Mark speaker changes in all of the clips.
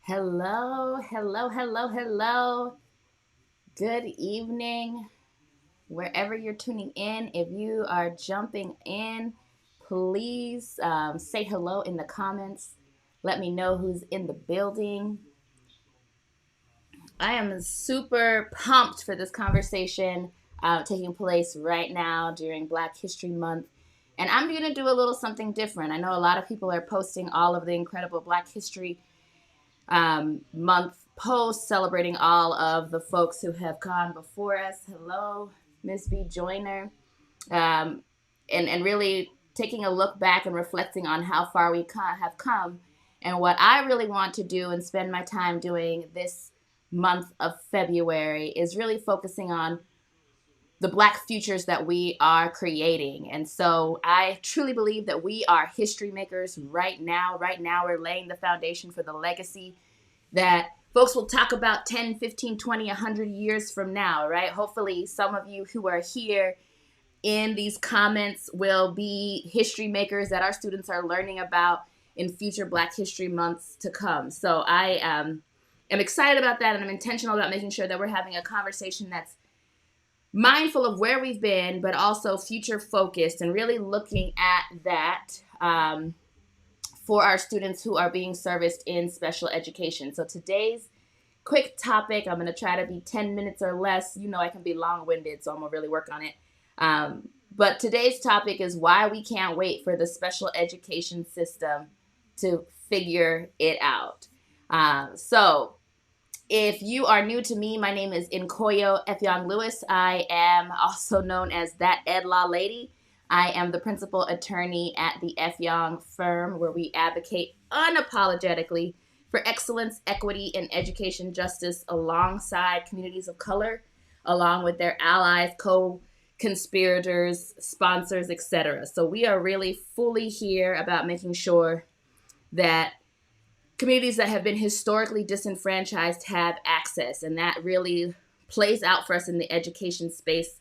Speaker 1: Hello, hello, hello, hello. Good evening, wherever you're tuning in. If you are jumping in, please say hello in the comments. Let me know who's in the building. I am super pumped for this conversation taking place right now during Black History Month. And I'm going to do a little something different. I know a lot of people are posting all of the incredible Black History month post celebrating all of the folks who have gone before us. Hello, Miss B. Joyner. Um, and really taking a look back and reflecting on how far we have come. And what I really want to do and spend my time doing this month of February is really focusing on the Black futures that we are creating. And so I truly believe that we are history makers right now. Right now, we're laying the foundation for the legacy that folks will talk about 10, 15, 20, 100 years from now, right? Hopefully, some of you who are here in these comments will be history makers that our students are learning about in future Black History Months to come. So I am excited about that, and I'm intentional about making sure that we're having a conversation that's mindful of where we've been, but also future focused and really looking at that for our students who are being serviced in special education. So today's quick topic, I'm going to try to be 10 minutes or less. You know, I can be long winded, so I'm going to really work on it. But today's topic is why we can't wait for the special education system to figure it out. So, if you are new to me, my name is Nkoyo Effiong Lewis. I am also known as That Ed Law Lady. I am the principal attorney at the Effiong firm, where we advocate unapologetically for excellence, equity, and education justice alongside communities of color, along with their allies, co-conspirators, sponsors, etc. So we are really fully here about making sure that communities that have been historically disenfranchised have access, and that really plays out for us in the education space,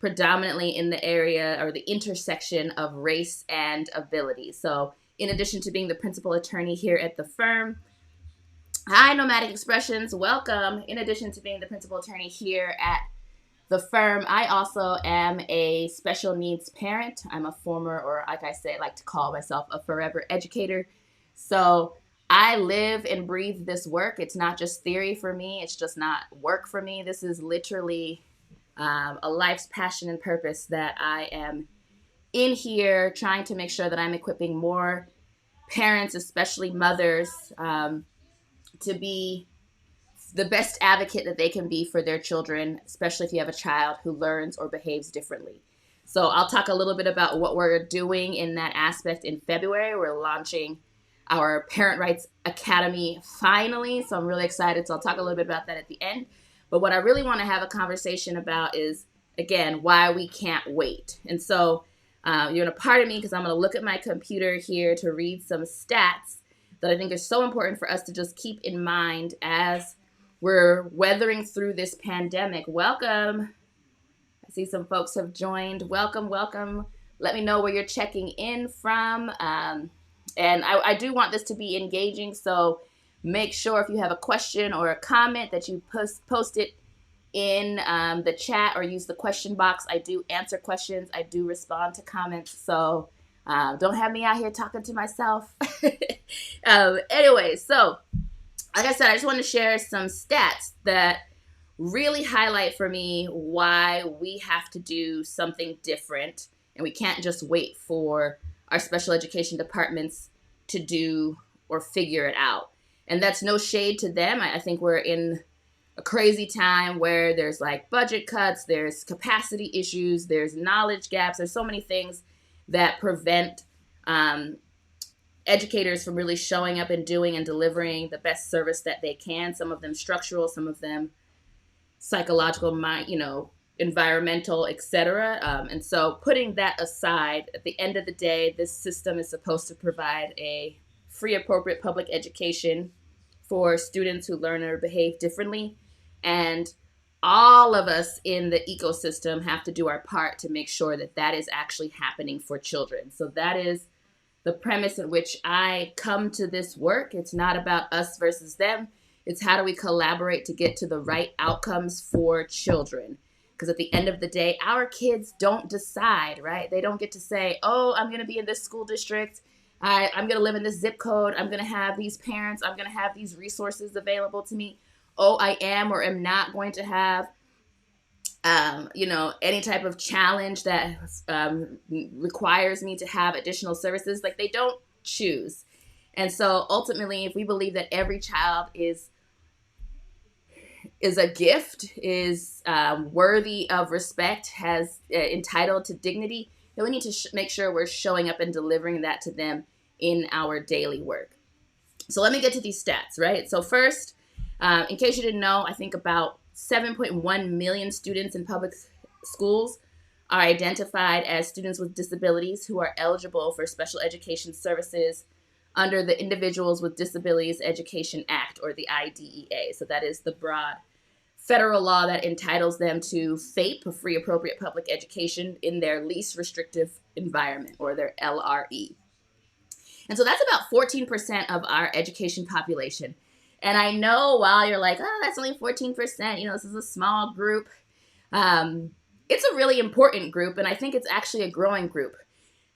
Speaker 1: predominantly in the area or the intersection of race and ability. So in addition to being the principal attorney here at the firm, hi, Nomadic Expressions, welcome. In addition to being the principal attorney here at the firm, I also am a special needs parent. I'm a former, or like I say, I like to call myself a forever educator. So I live and breathe this work. It's not just theory for me. It's just not work for me. This is literally a life's passion and purpose that I am in here trying to make sure that I'm equipping more parents, especially mothers, to be the best advocate that they can be for their children, especially if you have a child who learns or behaves differently. So I'll talk a little bit about what we're doing in that aspect in February. We're launching our Parent Rights Academy finally, so I'm really excited. So I'll talk a little bit about that at the end. But what I really want to have a conversation about is, again, why we can't wait. And so you're going to pardon me because I'm going to look at my computer here to read some stats that I think are so important for us to just keep in mind as we're weathering through this pandemic. Welcome. I see some folks have joined. Welcome, welcome. Let me know where you're checking in from. And I do want this to be engaging, so make sure if you have a question or a comment that you post it in the chat or use the question box. I do answer questions. I do respond to comments. So don't have me out here talking to myself. Anyway, so like I said, I just want to share some stats that really highlight for me why we have to do something different, and we can't just wait for our special education departments to do or figure it out. And that's no shade to them. I think we're in a crazy time where there's like budget cuts, there's capacity issues, there's knowledge gaps, there's so many things that prevent educators from really showing up and doing and delivering the best service that they can. Some of them structural, some of them psychological, environmental, etc. And so putting that aside, at the end of the day, this system is supposed to provide a free, appropriate public education for students who learn or behave differently. And all of us in the ecosystem have to do our part to make sure that that is actually happening for children. So that is the premise in which I come to this work. It's not about us versus them. It's how do we collaborate to get to the right outcomes for children. Because at the end of the day, our kids don't decide, right? They don't get to say, oh, I'm going to be in this school district. I'm going to live in this zip code. I'm going to have these parents. I'm going to have these resources available to me. Oh, I am or am not going to have any type of challenge that requires me to have additional services. Like, they don't choose. And so ultimately, if we believe that every child is a gift, is worthy of respect, has entitled to dignity, then we need to make sure we're showing up and delivering that to them in our daily work. So let me get to these stats, right? So first, in case you didn't know, I think about 7.1 million students in public schools are identified as students with disabilities who are eligible for special education services under the Individuals with Disabilities Education Act, or the IDEA. So that is the broad federal law that entitles them to FAPE, a free appropriate public education, in their least restrictive environment, or their LRE. And so that's about 14% of our education population. And I know while you're like, oh, that's only 14%, this is a small group. It's a really important group, and I think it's actually a growing group.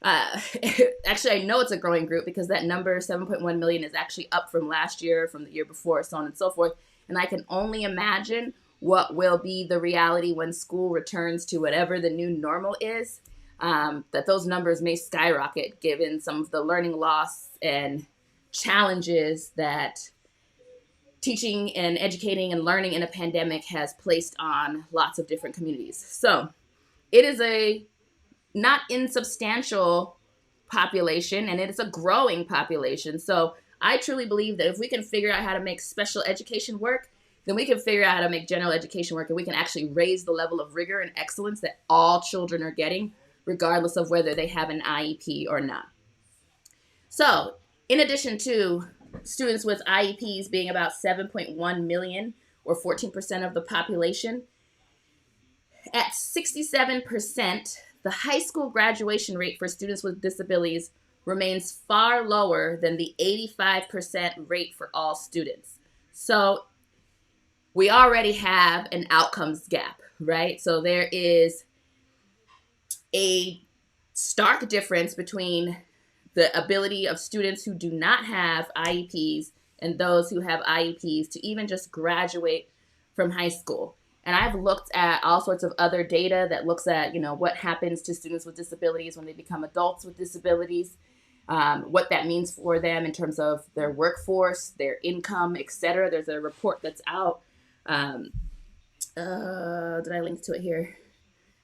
Speaker 1: Actually, I know it's a growing group because that number, 7.1 million, is actually up from last year, from the year before, so on and so forth. And I can only imagine what will be the reality when school returns to whatever the new normal is, that those numbers may skyrocket given some of the learning loss and challenges that teaching and educating and learning in a pandemic has placed on lots of different communities. So it is a not insubstantial population, and it is a growing population. So I truly believe that if we can figure out how to make special education work, then we can figure out how to make general education work, and we can actually raise the level of rigor and excellence that all children are getting, regardless of whether they have an IEP or not. So in addition to students with IEPs being about 7.1 million, or 14% of the population, at 67%, the high school graduation rate for students with disabilities remains far lower than the 85% rate for all students. So we already have an outcomes gap, right? So there is a stark difference between the ability of students who do not have IEPs and those who have IEPs to even just graduate from high school. And I've looked at all sorts of other data that looks at, what happens to students with disabilities when they become adults with disabilities, what that means for them in terms of their workforce, their income, etc. There's a report that's out. Did I link to it here?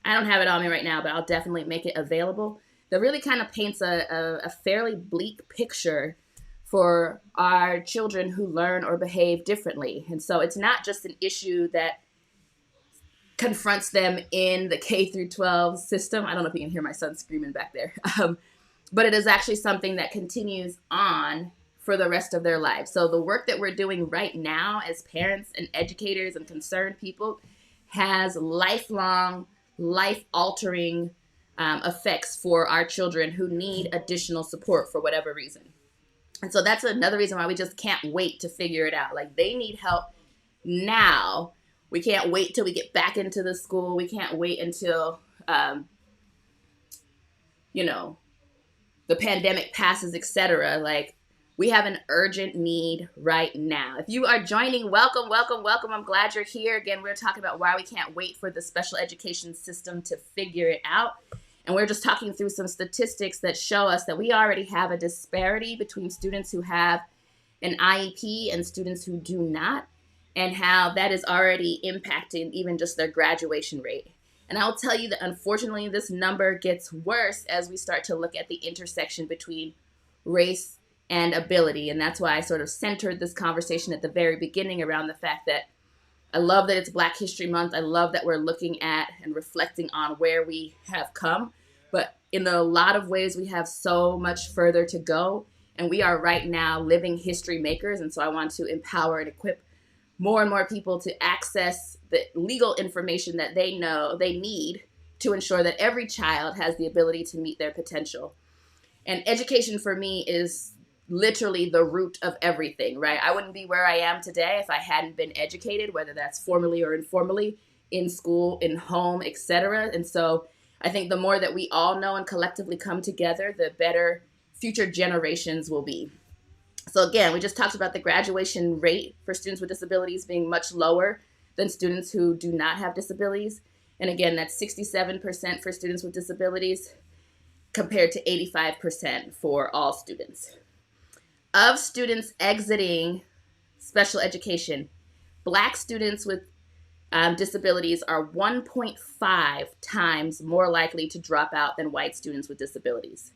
Speaker 1: I don't have it on me right now, but I'll definitely make it available. That really kind of paints a fairly bleak picture for our children who learn or behave differently. And so it's not just an issue that confronts them in the K through 12 system. I don't know if you can hear my son screaming back there. But it is actually something that continues on for the rest of their lives. So the work that we're doing right now as parents and educators and concerned people has lifelong, life-altering effects for our children who need additional support for whatever reason. And so that's another reason why we just can't wait to figure it out. Like, they need help now. We can't wait till we get back into the school. We can't wait until, the pandemic passes, etc. Like, we have an urgent need right now. If you are joining, welcome, welcome, welcome. I'm glad you're here. Again, we're talking about why we can't wait for the special education system to figure it out. And we're just talking through some statistics that show us that we already have a disparity between students who have an IEP and students who do not, and how that is already impacting even just their graduation rate. And I'll tell you that unfortunately this number gets worse as we start to look at the intersection between race and ability. And that's why I sort of centered this conversation at the very beginning around the fact that I love that it's Black History Month. I love that we're looking at and reflecting on where we have come. But in a lot of ways, we have so much further to go. And we are right now living history makers. And so I want to empower and equip more and more people to access the legal information that they know they need to ensure that every child has the ability to meet their potential. And education for me is literally the root of everything, right? I wouldn't be where I am today if I hadn't been educated, whether that's formally or informally, in school, in home, etc. And so I think the more that we all know and collectively come together, the better future generations will be. So again, we just talked about the graduation rate for students with disabilities being much lower than students who do not have disabilities. And again, that's 67% for students with disabilities compared to 85% for all students. Of students exiting special education, Black students with disabilities are 1.5 times more likely to drop out than white students with disabilities.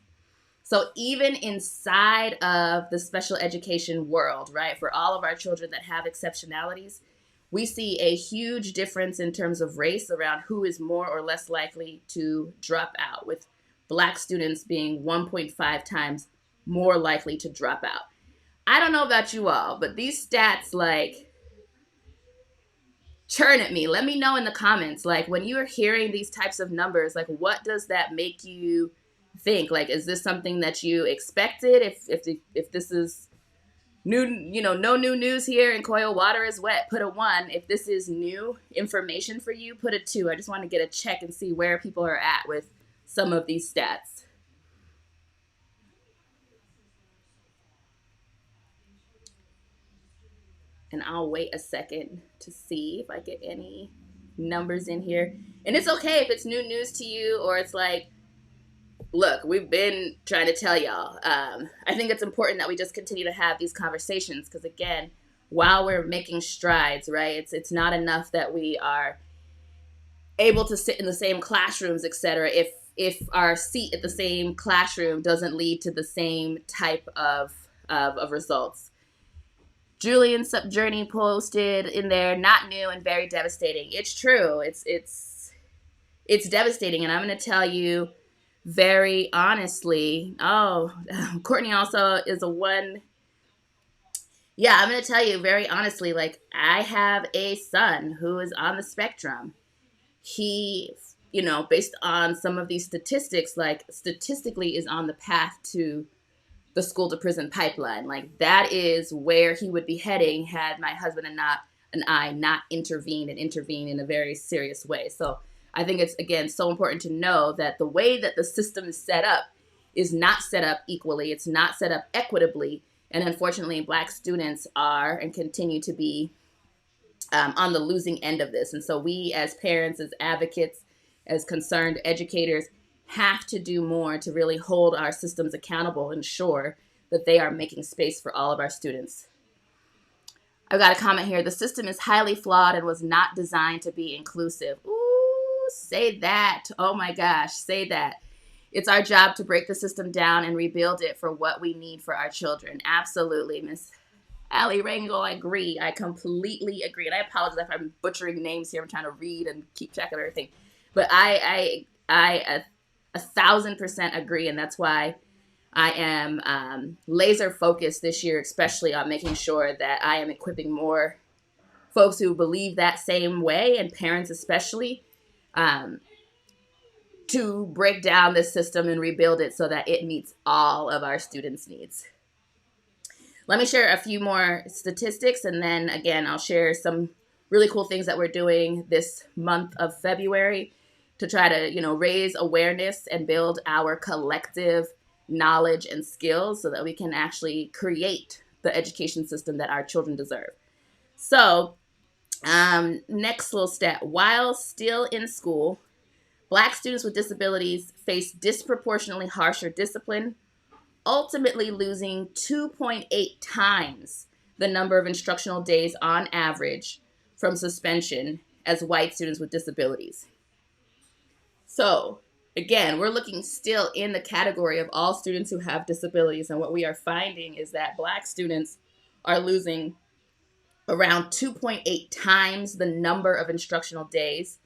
Speaker 1: So even inside of the special education world, right, for all of our children that have exceptionalities, we see a huge difference in terms of race around who is more or less likely to drop out, with Black students being 1.5 times more likely to drop out. I don't know about you all, but these stats like churn at me. Let me know in the comments, like when you are hearing these types of numbers, like what does that make you think? Like, is this something that you expected? If this is new, no new news here in Coil water is wet, put a 1. If this is new information for you, put a 2. I just want to get a check and see where people are at with some of these stats. And I'll wait a second to see if I get any numbers in here. And it's okay if it's new news to you, or it's like, look, we've been trying to tell y'all. I think it's important that we just continue to have these conversations because, again, while we're making strides, right, it's not enough that we are able to sit in the same classrooms, etc. If our seat at the same classroom doesn't lead to the same type of results. Julian Subjourney posted in there, not new and very devastating. It's true. It's devastating, and I'm going to tell you very honestly. Oh, Courtney also is a 1. Yeah, I'm going to tell you very honestly, like, I have a son who is on the spectrum. He, based on some of these statistics, like, statistically is on the path to the school to prison pipeline. Like, that is where he would be heading had my husband and I not intervened in a very serious way. So I think it's, again, so important to know that the way that the system is set up is not set up equally. It's not set up equitably. And unfortunately, Black students are and continue to be on the losing end of this. And so we as parents, as advocates, as concerned educators, have to do more to really hold our systems accountable and ensure that they are making space for all of our students. I've got a comment here. The system is highly flawed and was not designed to be inclusive. Ooh, say that. Oh my gosh, say that. It's our job to break the system down and rebuild it for what we need for our children. Absolutely, Miss Ali Rangel, I agree. I completely agree. And I apologize if I'm butchering names here. I'm trying to read and keep track of everything. But I 1,000% agree, and that's why I am laser focused this year, especially on making sure that I am equipping more folks who believe that same way, and parents especially, to break down this system and rebuild it so that it meets all of our students' needs. Let me share a few more statistics, and then again, I'll share some really cool things that we're doing this month of February to try to, raise awareness and build our collective knowledge and skills so that we can actually create the education system that our children deserve. So, next little step. While still in school, Black students with disabilities face disproportionately harsher discipline, ultimately losing 2.8 times the number of instructional days on average from suspension as white students with disabilities. So, again, we're looking still in the category of all students who have disabilities, and what we are finding is that Black students are losing around 2.8 times the number of instructional days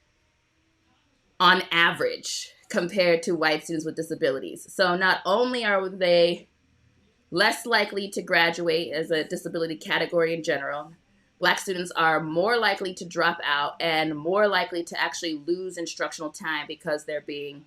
Speaker 1: on average compared to white students with disabilities. So not only are they less likely to graduate as a disability category in general, Black students are more likely to drop out and more likely to actually lose instructional time because they're being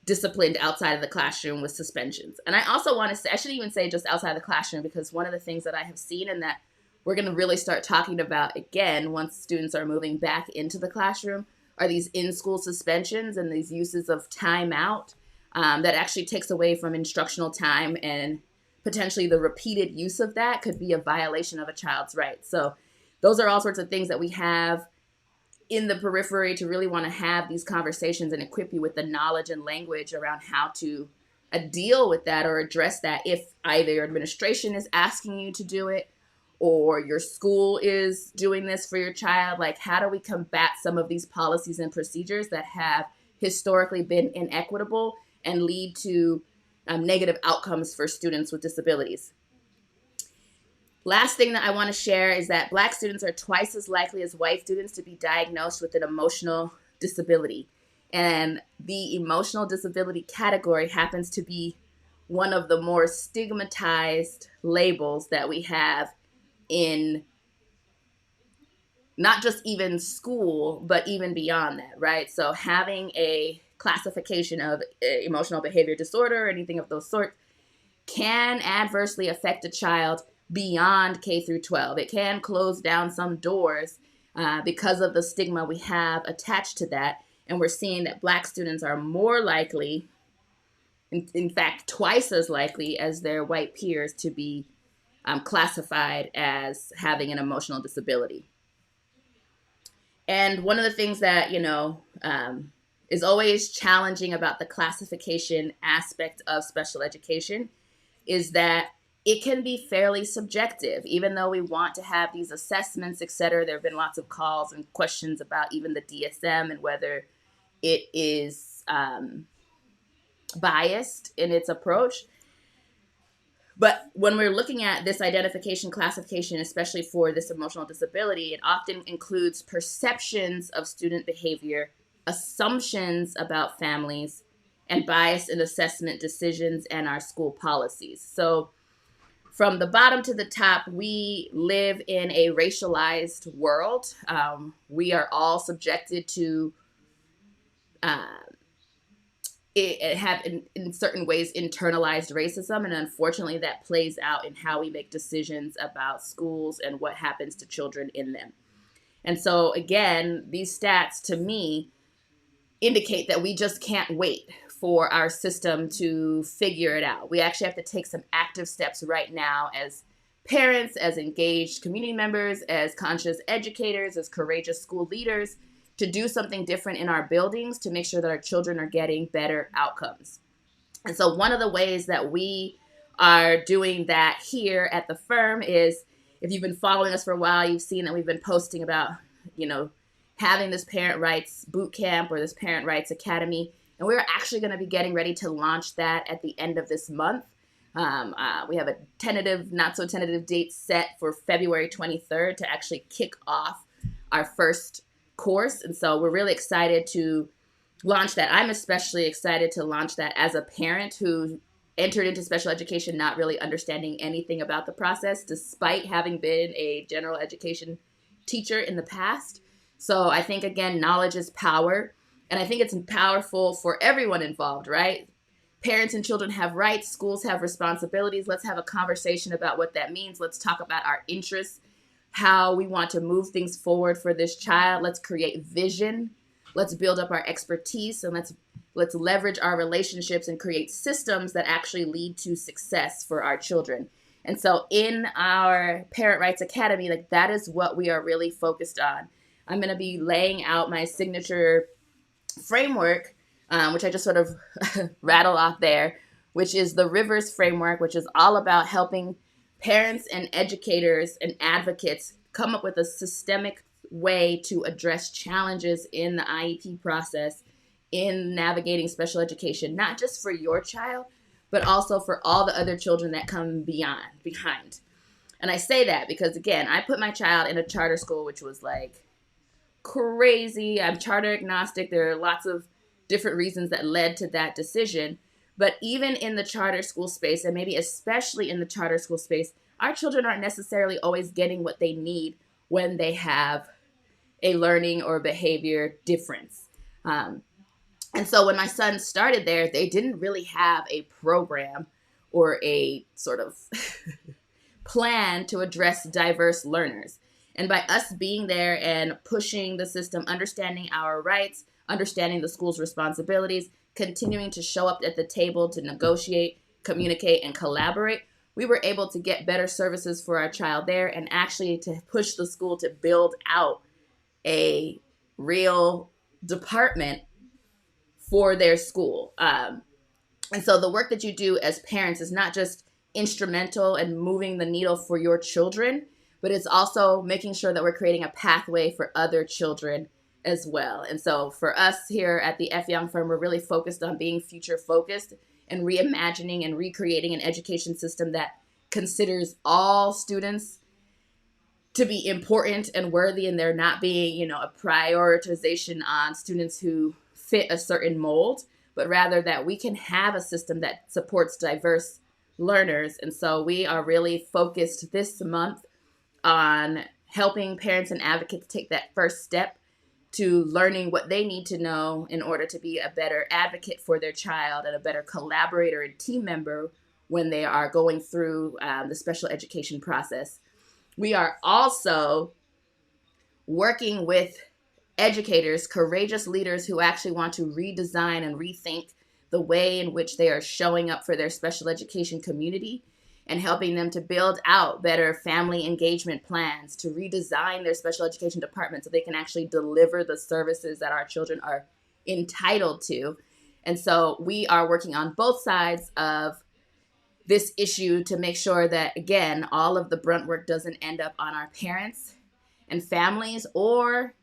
Speaker 1: disciplined outside of the classroom with suspensions. And I also want to say, I shouldn't even say just outside the classroom, because one of the things that I have seen and that we're going to really start talking about again once students are moving back into the classroom are these in-school suspensions and these uses of timeout that actually takes away from instructional time, and potentially the repeated use of that could be a violation of a child's rights. So those are all sorts of things that we have in the periphery to really want to have these conversations and equip you with the knowledge and language around how to deal with that or address that if either your administration is asking you to do it or your school is doing this for your child. Like, how do we combat some of these policies and procedures that have historically been inequitable and lead to negative outcomes for students with disabilities? Last thing that I want to share is that Black students are twice as likely as white students to be diagnosed with an emotional disability. And the emotional disability category happens to be one of the more stigmatized labels that we have in not just even school, but even beyond that, right? So having a classification of emotional behavior disorder or anything of those sorts can adversely affect a child beyond K through 12. It can close down some doors because of the stigma we have attached to that. And we're seeing that Black students are more likely, in fact, twice as likely as their white peers to be classified as having an emotional disability. And one of the things that, is always challenging about the classification aspect of special education is that it can be fairly subjective. Even though we want to have these assessments, et cetera, there have been lots of calls and questions about even the DSM and whether it is biased in its approach. But when we're looking at this identification classification, especially for this emotional disability, it often includes perceptions of student behavior, assumptions about families, and bias in assessment decisions and our school policies. So from the bottom to the top, we live in a racialized world. We are all subjected to have in certain ways internalized racism, and unfortunately that plays out in how we make decisions about schools and what happens to children in them. And so again, these stats to me indicate that we just can't wait for our system to figure it out. We actually have to take some active steps right now as parents, as engaged community members, as conscious educators, as courageous school leaders, to do something different in our buildings to make sure that our children are getting better outcomes. And so one of the ways that we are doing that here at the firm is, if you've been following us for a while, you've seen that we've been posting about, having this parent rights boot camp or this parent rights academy. And we're actually going to be getting ready to launch that at the end of this month. We have a tentative, not so tentative date set for February 23rd to actually kick off our first course. And so we're really excited to launch that. I'm especially excited to launch that as a parent who entered into special education not really understanding anything about the process, despite having been a general education teacher in the past. So I think, again, knowledge is power. And I think it's powerful for everyone involved, right? Parents and children have rights. Schools have responsibilities. Let's have a conversation about what that means. Let's talk about our interests, how we want to move things forward for this child. Let's create vision. Let's build up our expertise, and let's leverage our relationships and create systems that actually lead to success for our children. And so in our Parent Rights Academy, that is what we are really focused on. I'm going to be laying out my signature framework, which I just sort of rattle off there, which is the Rivers framework, which is all about helping parents and educators and advocates come up with a systemic way to address challenges in the IEP process in navigating special education, not just for your child, but also for all the other children that come behind. And I say that because, again, I put my child in a charter school, which was like crazy. I'm charter agnostic. There are lots of different reasons that led to that decision. But even in the charter school space, and maybe especially in the charter school space, our children aren't necessarily always getting what they need when they have a learning or behavior difference. And so when my son started there, they didn't really have a program or a sort of plan to address diverse learners. And by us being there and pushing the system, understanding our rights, understanding the school's responsibilities, continuing to show up at the table to negotiate, communicate, and collaborate, we were able to get better services for our child there and actually to push the school to build out a real department for their school. And so the work that you do as parents is not just instrumental in moving the needle for your children, but it's also making sure that we're creating a pathway for other children as well. And so for us here at the F. Young Firm, we're really focused on being future focused and reimagining and recreating an education system that considers all students to be important and worthy, and there not being, a prioritization on students who fit a certain mold, but rather that we can have a system that supports diverse learners. And so we are really focused this month on helping parents and advocates take that first step to learning what they need to know in order to be a better advocate for their child and a better collaborator and team member when they are going through the special education process. We are also working with educators, courageous leaders who actually want to redesign and rethink the way in which they are showing up for their special education community and helping them to build out better family engagement plans, to redesign their special education department so they can actually deliver the services that our children are entitled to. And so we are working on both sides of this issue to make sure that, again, all of the brunt work doesn't end up on our parents and families, or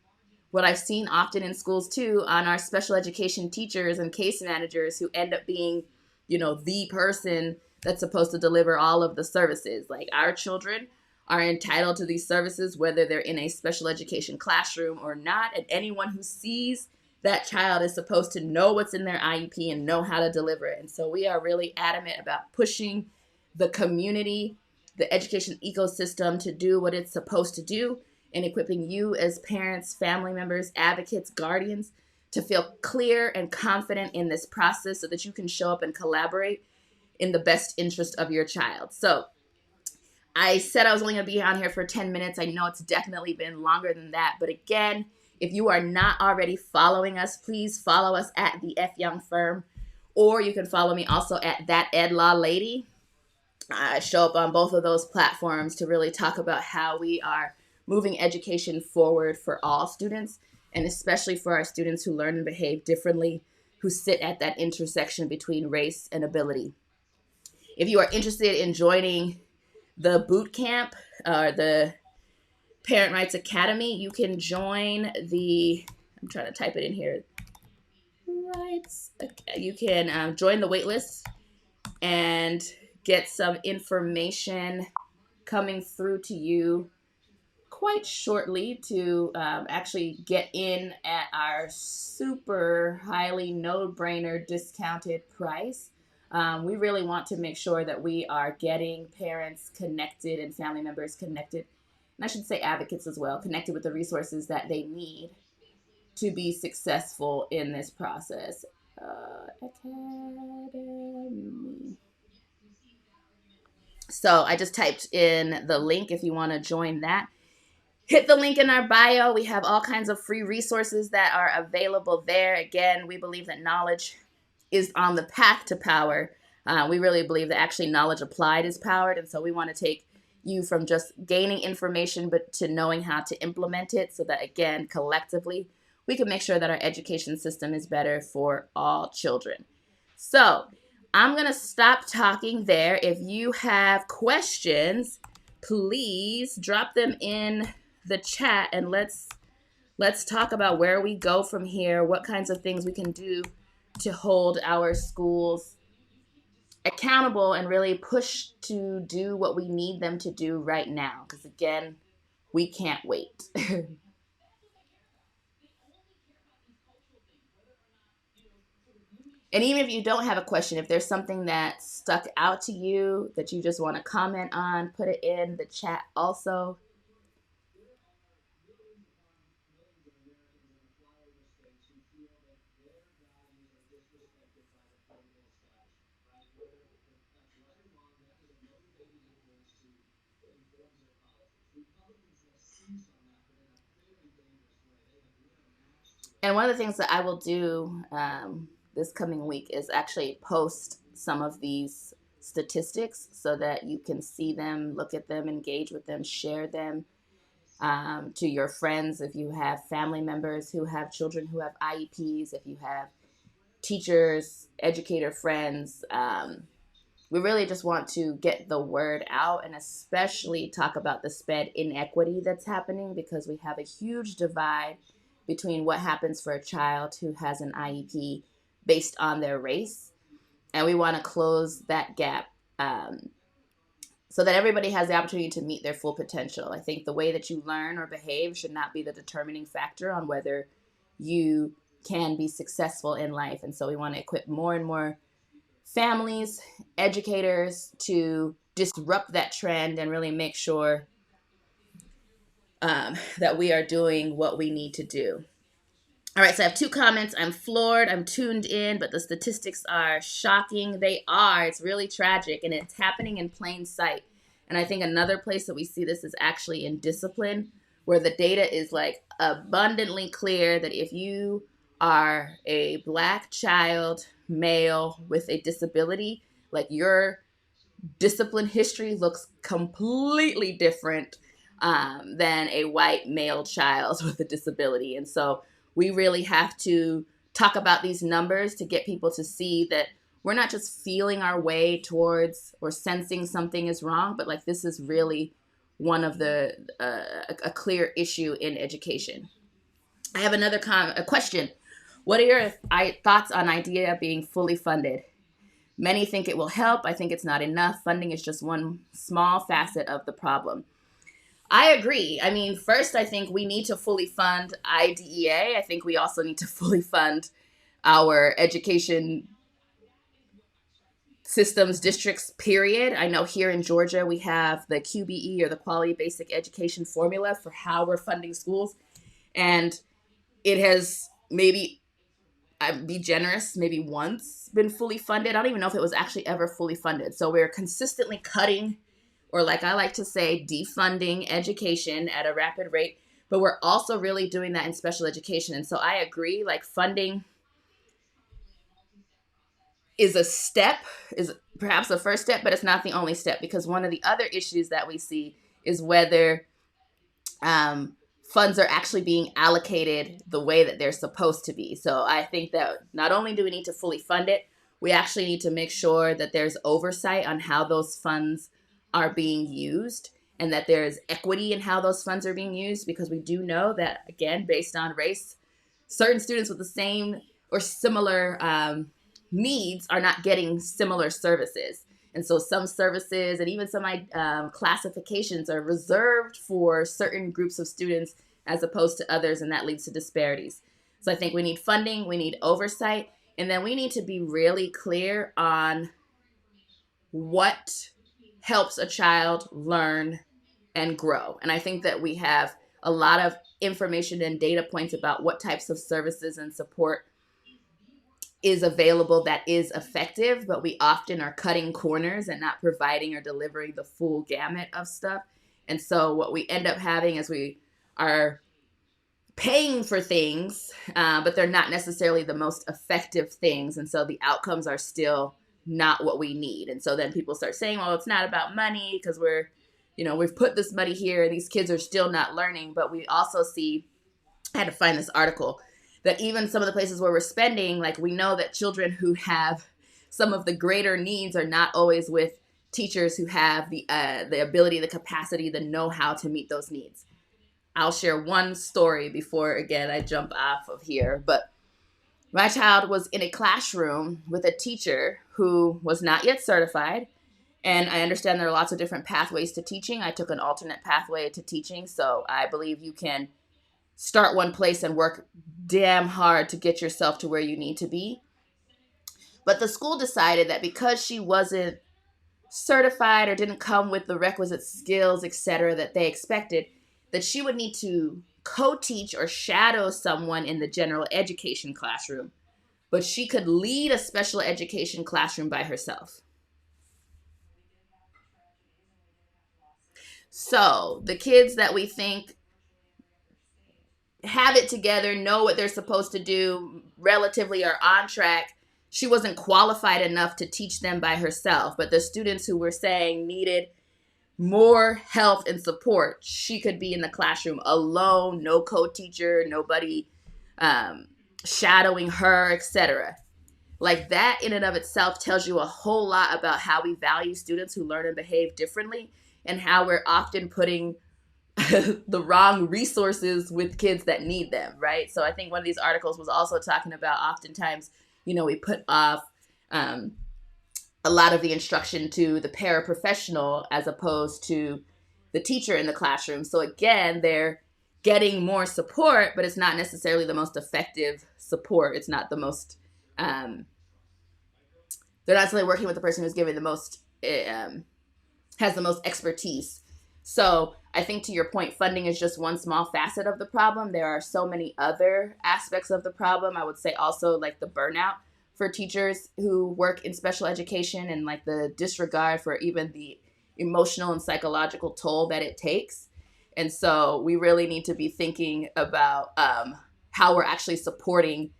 Speaker 1: what I've seen often in schools too, on our special education teachers and case managers who end up being, the person that's supposed to deliver all of the services. Like, our children are entitled to these services, whether they're in a special education classroom or not. And anyone who sees that child is supposed to know what's in their IEP and know how to deliver it. And so we are really adamant about pushing the community, the education ecosystem to do what it's supposed to do, and equipping you as parents, family members, advocates, guardians to feel clear and confident in this process so that you can show up and collaborate in the best interest of your child. So I said I was only going to be on here for 10 minutes. I know it's definitely been longer than that. But again, if you are not already following us, please follow us at the F. Young Firm, or you can follow me also at That Ed Law Lady. I show up on both of those platforms to really talk about how we are moving education forward for all students, and especially for our students who learn and behave differently, who sit at that intersection between race and ability. If you are interested in joining the boot camp, the Parent Rights Academy, you can join I'm trying to type it in here. Rights. Okay. You can join the waitlist and get some information coming through to you quite shortly to actually get in at our super highly no-brainer discounted price. We really want to make sure that we are getting parents connected and family members connected, and I should say advocates as well, connected with the resources that they need to be successful in this process. Academy. So I just typed in the link if you want to join that. Hit the link in our bio. We have all kinds of free resources that are available there. Again, we believe that knowledge is on the path to power. We really believe that actually knowledge applied is powered. And so we want to take you from just gaining information, but to knowing how to implement it so that, again, collectively, we can make sure that our education system is better for all children. So I'm going to stop talking there. If you have questions, please drop them in the chat and let's talk about where we go from here, what kinds of things we can do to hold our schools accountable and really push to do what we need them to do right now. Because again, we can't wait. And even if you don't have a question, if there's something that stuck out to you that you just want to comment on, put it in the chat also. And one of the things that I will do this coming week is actually post some of these statistics so that you can see them, look at them, engage with them, share them to your friends. If you have family members who have children who have IEPs, if you have teachers, educator friends, we really just want to get the word out and especially talk about the SPED inequity that's happening because we have a huge divide between what happens for a child who has an IEP based on their race. And we want to close that gap so that everybody has the opportunity to meet their full potential. I think the way that you learn or behave should not be the determining factor on whether you can be successful in life. And so we want to equip more and more families, educators to disrupt that trend and really make sure that we are doing what we need to do. All right, so I have two comments. I'm floored, I'm tuned in, but the statistics are shocking. They are. It's really tragic, and it's happening in plain sight. And I think another place that we see this is actually in discipline, where the data is like abundantly clear that if you are a Black child, male with a disability, like your discipline history looks completely different than a white male child with a disability. And so we really have to talk about these numbers to get people to see that we're not just feeling our way towards or sensing something is wrong, but like this is really one of the a clear issue in education. I have another a question. What are your thoughts on IDEA being fully funded? Many think it will help. I think it's not enough. Funding is just one small facet of the problem. I agree. I mean, first, I think we need to fully fund IDEA. I think we also need to fully fund our education systems districts, period. I know here in Georgia, we have the QBE or the Quality Basic Education formula for how we're funding schools. And it has maybe, I'd be generous, maybe once been fully funded. I don't even know if it was actually ever fully funded. So we're consistently cutting, or like I like to say, defunding education at a rapid rate. But we're also really doing that in special education. And so I agree, like funding is a step, is perhaps the first step, but it's not the only step, because one of the other issues that we see is whether funds are actually being allocated the way that they're supposed to be. So I think that not only do we need to fully fund it, we actually need to make sure that there's oversight on how those funds are being used and that there's equity in how those funds are being used, because we do know that, again, based on race, certain students with the same or similar needs are not getting similar services. And so some services and even some classifications are reserved for certain groups of students as opposed to others, and that leads to disparities. So I think we need funding, we need oversight, and then we need to be really clear on what helps a child learn and grow. And I think that we have a lot of information and data points about what types of services and support is available that is effective, but we often are cutting corners and not providing or delivering the full gamut of stuff. And so what we end up having is we are paying for things, but they're not necessarily the most effective things. And so the outcomes are still not what we need. And so then people start saying, well, it's not about money because we've put this money here and these kids are still not learning. But we also see, I had to find this article, that even some of the places where we're spending, like we know that children who have some of the greater needs are not always with teachers who have the ability, the capacity, the know-how to meet those needs. I'll share one story before, again, I jump off of here. But my child was in a classroom with a teacher who was not yet certified. And I understand there are lots of different pathways to teaching. I took an alternate pathway to teaching. So I believe you can start one place and work damn hard to get yourself to where you need to be. But the school decided that because she wasn't certified or didn't come with the requisite skills, etc., that they expected, that she would need to co-teach or shadow someone in the general education classroom, but she could lead a special education classroom by herself. So the kids that we think have it together, know what they're supposed to do, relatively are on track. She wasn't qualified enough to teach them by herself. But the students who were saying needed more help and support, she could be in the classroom alone, no co-teacher, nobody shadowing her, etc. Like that in and of itself tells you a whole lot about how we value students who learn and behave differently, and how we're often putting the wrong resources with kids that need them, right? So I think one of these articles was also talking about oftentimes, we put off a lot of the instruction to the paraprofessional as opposed to the teacher in the classroom. So again, they're getting more support, but it's not necessarily the most effective support. It's not the most, they're not necessarily working with the person who's giving the most, has the most expertise. So I think to your point, funding is just one small facet of the problem. There are so many other aspects of the problem. I would say also like the burnout for teachers who work in special education, and like the disregard for even the emotional and psychological toll that it takes. And so we really need to be thinking about how we're actually supporting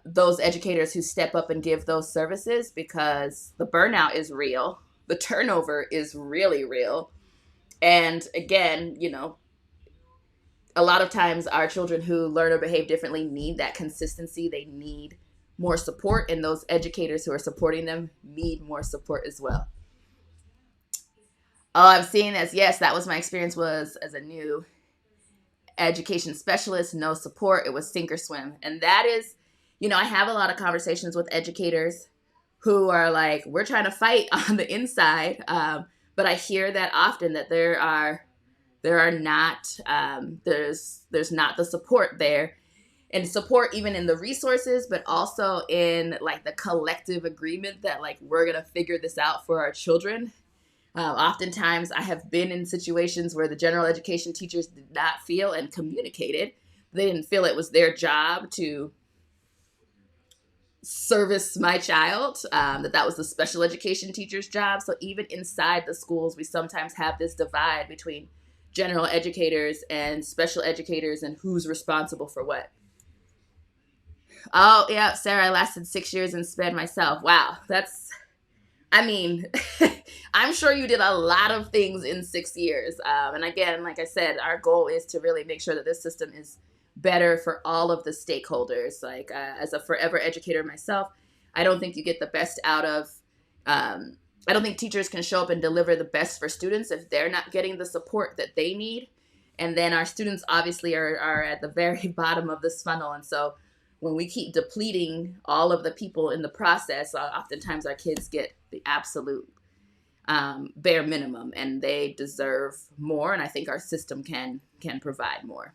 Speaker 1: those educators who step up and give those services, because the burnout is real. The turnover is really real. And again, a lot of times our children who learn or behave differently need that consistency. They need more support, and those educators who are supporting them need more support as well. Oh, I'm seeing this. Yes, that was my experience, was as a new education specialist, no support. It was sink or swim. And that is, I have a lot of conversations with educators who are like, we're trying to fight on the inside. But I hear that often, that there are not, there's not the support there. And support even in the resources, but also in like the collective agreement that like we're going to figure this out for our children. Oftentimes I have been in situations where the general education teachers did not feel and communicated. They didn't feel it was their job to service my child, that was the special education teacher's job. So even inside the schools, we sometimes have this divide between general educators and special educators and who's responsible for what. Oh, yeah, Sarah, I lasted 6 years in SPED myself. Wow, I'm sure you did a lot of things in 6 years. And again, like I said, our goal is to really make sure that this system is better for all of the stakeholders. Like as a forever educator myself, I don't think you get the best out of, I don't think teachers can show up and deliver the best for students if they're not getting the support that they need. And then our students obviously are at the very bottom of this funnel. And so when we keep depleting all of the people in the process, oftentimes our kids get the absolute bare minimum, and they deserve more. And I think our system can provide more.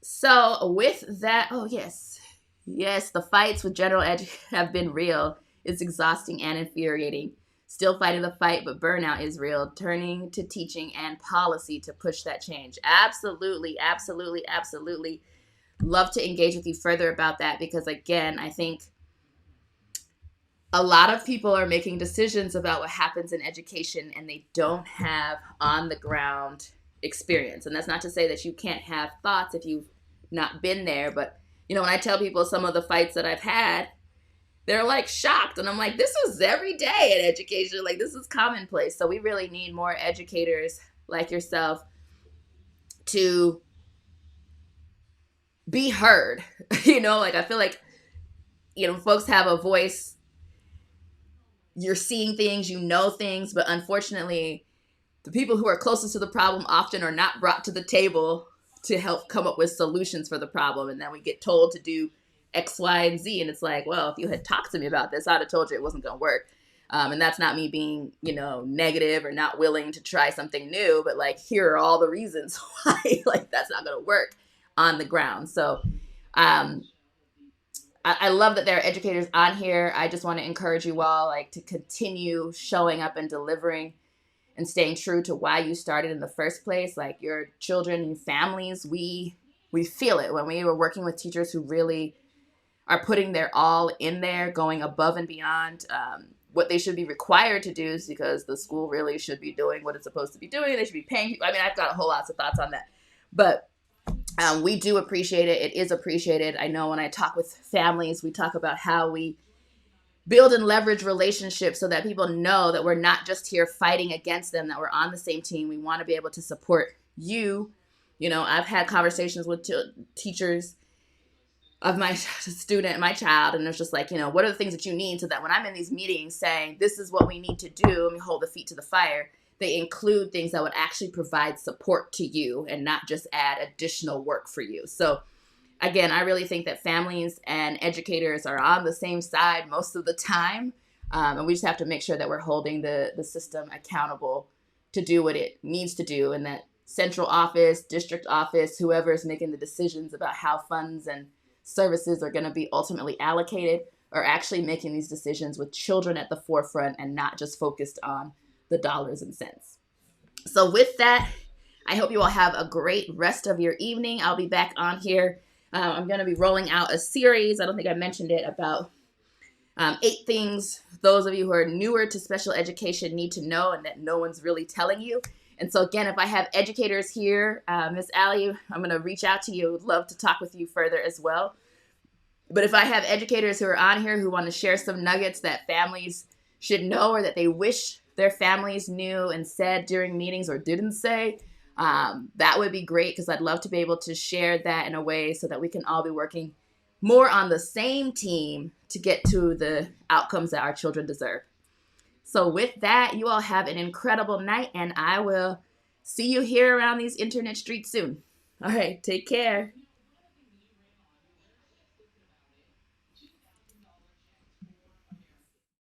Speaker 1: So with that, oh yes, the fights with general ed have been real. It's exhausting and infuriating. Still fighting the fight, but burnout is real. Turning to teaching and policy to push that change. Absolutely, absolutely, absolutely. Love to engage with you further about that, because again, I think a lot of people are making decisions about what happens in education and they don't have on the ground experience. And that's not to say that you can't have thoughts if you've not been there. But, when I tell people some of the fights that I've had, they're like shocked. And I'm like, this is every day in education. Like, this is commonplace. So we really need more educators like yourself to be heard. I feel like, folks have a voice. You're seeing things, things, but unfortunately, the people who are closest to the problem often are not brought to the table to help come up with solutions for the problem. And then we get told to do X, Y, and Z. And it's like, well, if you had talked to me about this, I'd have told you it wasn't going to work. And that's not me being, negative or not willing to try something new, but like, here are all the reasons why that's not going to work on the ground. So I love that there are educators on here. I just want to encourage you all to continue showing up and delivering and staying true to why you started in the first place. Like your children and families, we feel it when we were working with teachers who really are putting their all in there, going above and beyond what they should be required to do, because the school really should be doing what it's supposed to be doing. They should be paying people. I've got a whole lot of thoughts on that. But we do appreciate it. It is appreciated. I know when I talk with families, we talk about how we build and leverage relationships so that people know that we're not just here fighting against them, that we're on the same team. We want to be able to support you. You know, I've had conversations with teachers of my child, and it's just like, you know, what are the things that you need, so that when I'm in these meetings saying this is what we need to do and we hold the feet to the fire, they include things that would actually provide support to you and not just add additional work for you. So again, I really think that families and educators are on the same side most of the time. And we just have to make sure that we're holding the system accountable to do what it needs to do, and that central office, district office, whoever is making the decisions about how funds and services are going to be ultimately allocated are actually making these decisions with children at the forefront and not just focused on the dollars and cents. So with that, I hope you all have a great rest of your evening. I'll be back on here. I'm going to be rolling out a series. I don't think I mentioned it, about 8 things those of you who are newer to special education need to know and that no one's really telling you. And so again, if I have educators here, Miss Allie, I'm going to reach out to you. I would love to talk with you further as well. But if I have educators who are on here who want to share some nuggets that families should know, or that they wish their families knew and said during meetings or didn't say, that would be great, because I'd love to be able to share that in a way so that we can all be working more on the same team to get to the outcomes that our children deserve. So with that, you all have an incredible night, and I will see you here around these internet streets soon. All right, take care.